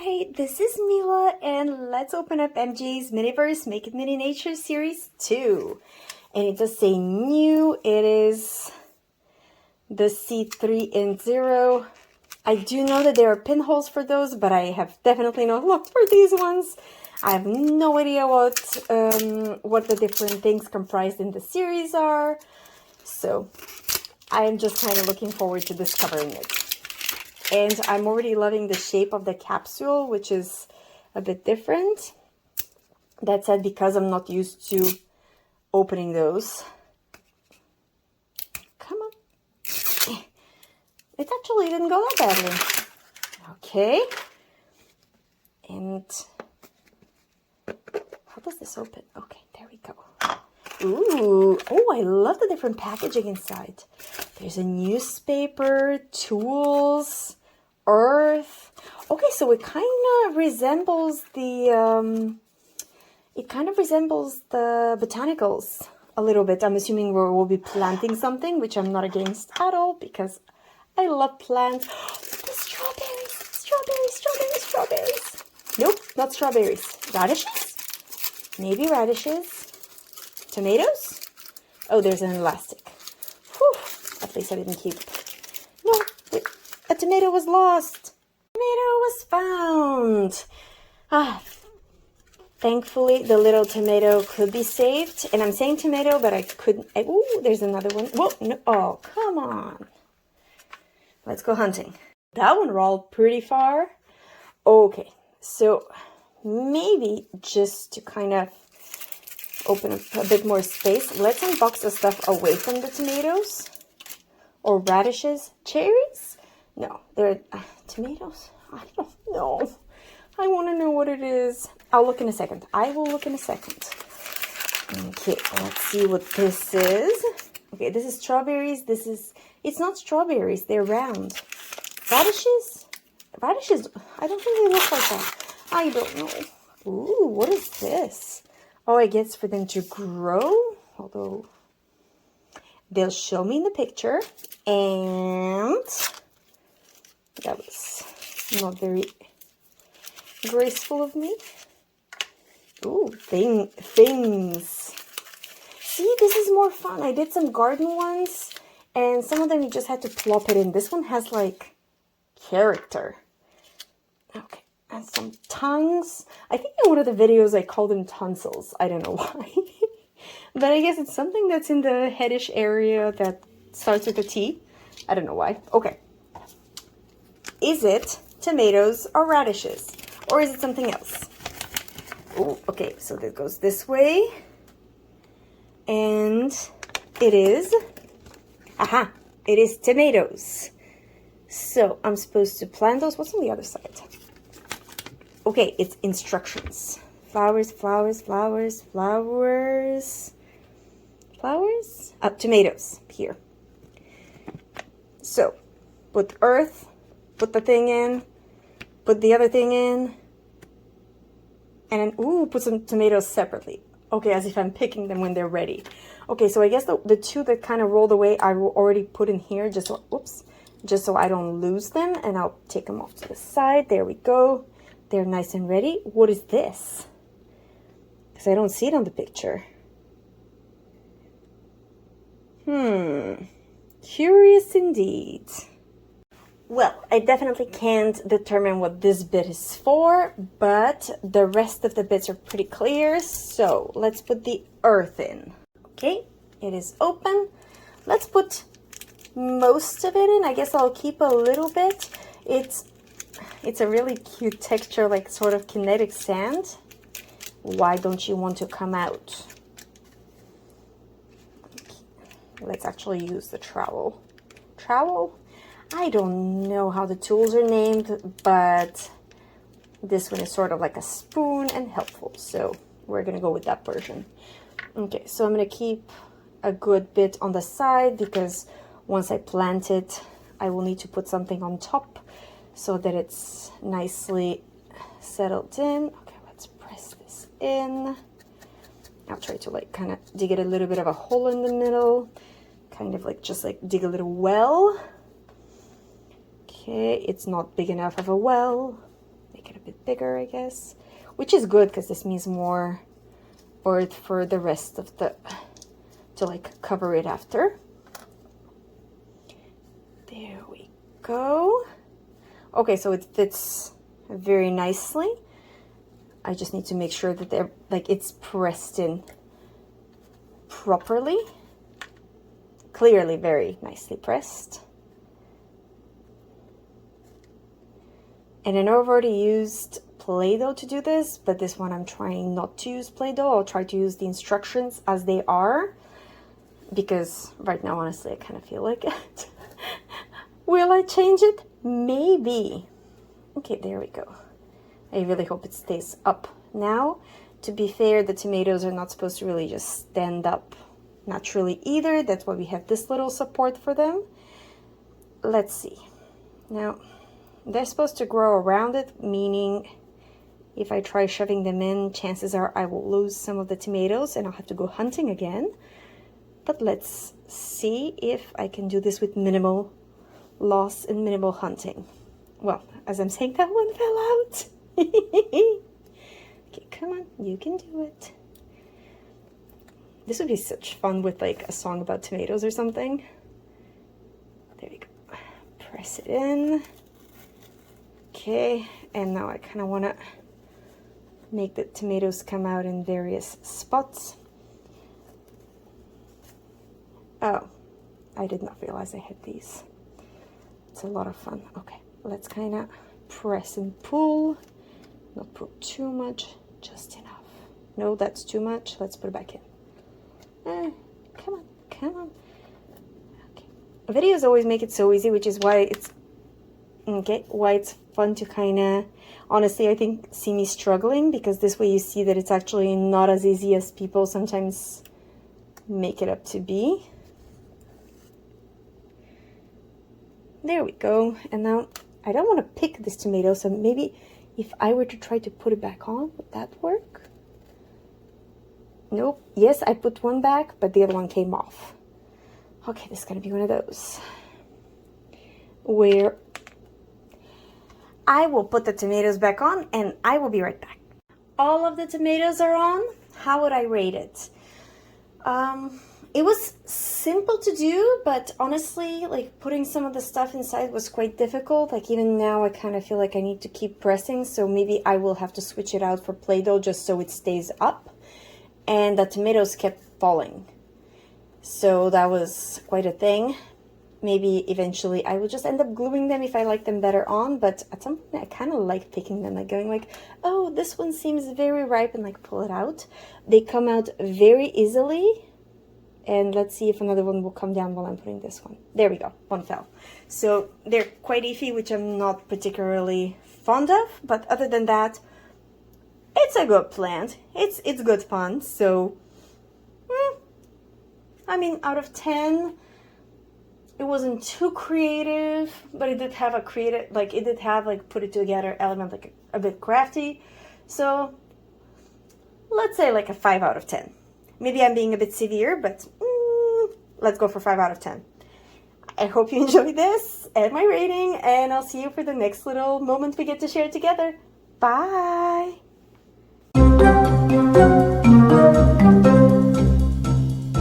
Hi, this is Mila, and let's open up MJ's Miniverse Make It Mini Nature Series 2. And it does say new. It is the C3 and 0. I do know that there are pinholes for those, but I have definitely not looked for these ones. I have no idea what the different things comprised in the series are. So I am just kind of looking forward to discovering it. And I'm already loving the shape of the capsule, which is a bit different. That said, because I'm not used to opening those. Come on. It actually didn't go that badly. Okay. And how does this open? Okay, there we go. Ooh, oh, I love the different packaging inside. There's a newspaper, tools, earth. Okay, so it kind of resembles the botanicals a little bit. I'm assuming we'll be planting something, which I'm not against at all because I love plants. The strawberries, strawberries, strawberries, strawberries. Nope, not strawberries. Radishes? Maybe radishes. Tomatoes? Oh, there's an elastic. Whew, at least I didn't keep. No, a tomato was lost. Tomato was found. Thankfully, the little tomato could be saved. And I'm saying tomato, but I couldn't. Ooh, there's another one. Whoa, no, oh, come on. Let's go hunting. That one rolled pretty far. Okay, so maybe just to kind of open up a bit more space, let's unbox the stuff away from the tomatoes. Or radishes. Cherries? No, they're tomatoes. I don't know. I want to know what it is. I'll look in a second. I will look in a second. Okay, let's see what this is. Okay, this is strawberries. It's not strawberries. They're round. Radishes? Radishes, I don't think they look like that. I don't know. Ooh, what is this? Oh, I guess for them to grow. Although they'll show me in the picture. And that was not very graceful of me. Ooh, things. See, this is more fun. I did some garden ones, and some of them you just had to plop it in. This one has like character. Okay, and some tongues. I think in one of the videos I called them tonsils. I don't know why. But I guess it's something that's in the headish area that starts with a T. I don't know why. Okay. Is it tomatoes or radishes? Or is it something else? Oh, okay, so that goes this way. And it is, it is tomatoes. So I'm supposed to plant those. What's on the other side? Okay, it's instructions. Flowers, flowers, flowers, flowers. Flowers? Tomatoes, here. So, put earth, put the thing in, put the other thing in, and then, ooh, put some tomatoes separately. Okay, as if I'm picking them when they're ready. Okay, so I guess the two that kind of rolled away, I will already put in here just so, oops, just so I don't lose them, and I'll take them off to the side. There we go. They're nice and ready. What is this? Because I don't see it on the picture. Curious indeed. Well, I definitely can't determine what this bit is for, but the rest of the bits are pretty clear. So let's put the earth in. Okay, it is open. Let's put most of it in. I guess I'll keep a little bit. It's a really cute texture, like sort of kinetic sand. Why don't you want to come out? Let's actually use the trowel. Trowel? I don't know how the tools are named, but this one is sort of like a spoon and helpful. So we're going to go with that version. Okay, so I'm going to keep a good bit on the side because once I plant it, I will need to put something on top so that it's nicely settled in. Okay, let's press this in. I'll try to like kind of dig it a little bit of a hole in the middle. Kind of like just like dig a little well. Okay, it's not big enough of a well. Make it a bit bigger, I guess, which is good because this means more earth for the rest of the, to like cover it after. There we go. Okay, so it fits very nicely. I just need to make sure that they're like it's pressed in properly. Clearly very nicely pressed. And I know I've already used Play-Doh to do this, but this one I'm trying not to use Play-Doh. I'll try to use the instructions as they are, because right now, honestly, I kind of feel like it. Will I change it? Maybe. Okay, there we go. I really hope it stays up now. To be fair, the tomatoes are not supposed to really just stand up naturally either. That's why we have this little support for them. Let's see. Now, they're supposed to grow around it, meaning if I try shoving them in, chances are I will lose some of the tomatoes and I'll have to go hunting again. But let's see if I can do this with minimal loss and minimal hunting. Well, as I'm saying, that one fell out. Okay, come on, you can do it. This would be such fun with like a song about tomatoes or something. There we go. Press it in. Okay, and now I kind of want to make the tomatoes come out in various spots. Oh, I did not realize I had these. It's a lot of fun. Okay, let's kind of press and pull. Not pull too much, just enough. No, that's too much. Let's put it back in. Come on, come on. Okay. Videos always make it so easy, which is why it's why it's fun to kind of, honestly, I think, see me struggling, because this way you see that it's actually not as easy as people sometimes make it up to be. There we go. And now I don't want to pick this tomato, so maybe if I were to try to put it back on, would that work? Nope. Yes, I put one back, but the other one came off. Okay, this is going to be one of those where I will put the tomatoes back on and I will be right back. All of the tomatoes are on. How would I rate it? It was simple to do, but honestly, like putting some of the stuff inside was quite difficult. Like even now I kind of feel like I need to keep pressing, so maybe I will have to switch it out for Play-Doh just so it stays up. And the tomatoes kept falling, so that was quite a thing. Maybe eventually I will just end up gluing them if I like them better on, but at some point I kind of like picking them, like going like, oh, this one seems very ripe, and like pull it out. They come out very easily. And let's see if another one will come down while I'm putting this one. There we go, one fell. So they're quite iffy, which I'm not particularly fond of, but other than that, it's a good plant. It's good fun. So, I mean, out of 10, it wasn't too creative, but it did have a creative, like it did have like put it together element, like a bit crafty. So let's say like a 5 out of 10. Maybe I'm being a bit severe, but let's go for 5 out of 10. I hope you enjoyed this and my rating, and I'll see you for the next little moment we get to share together. Bye!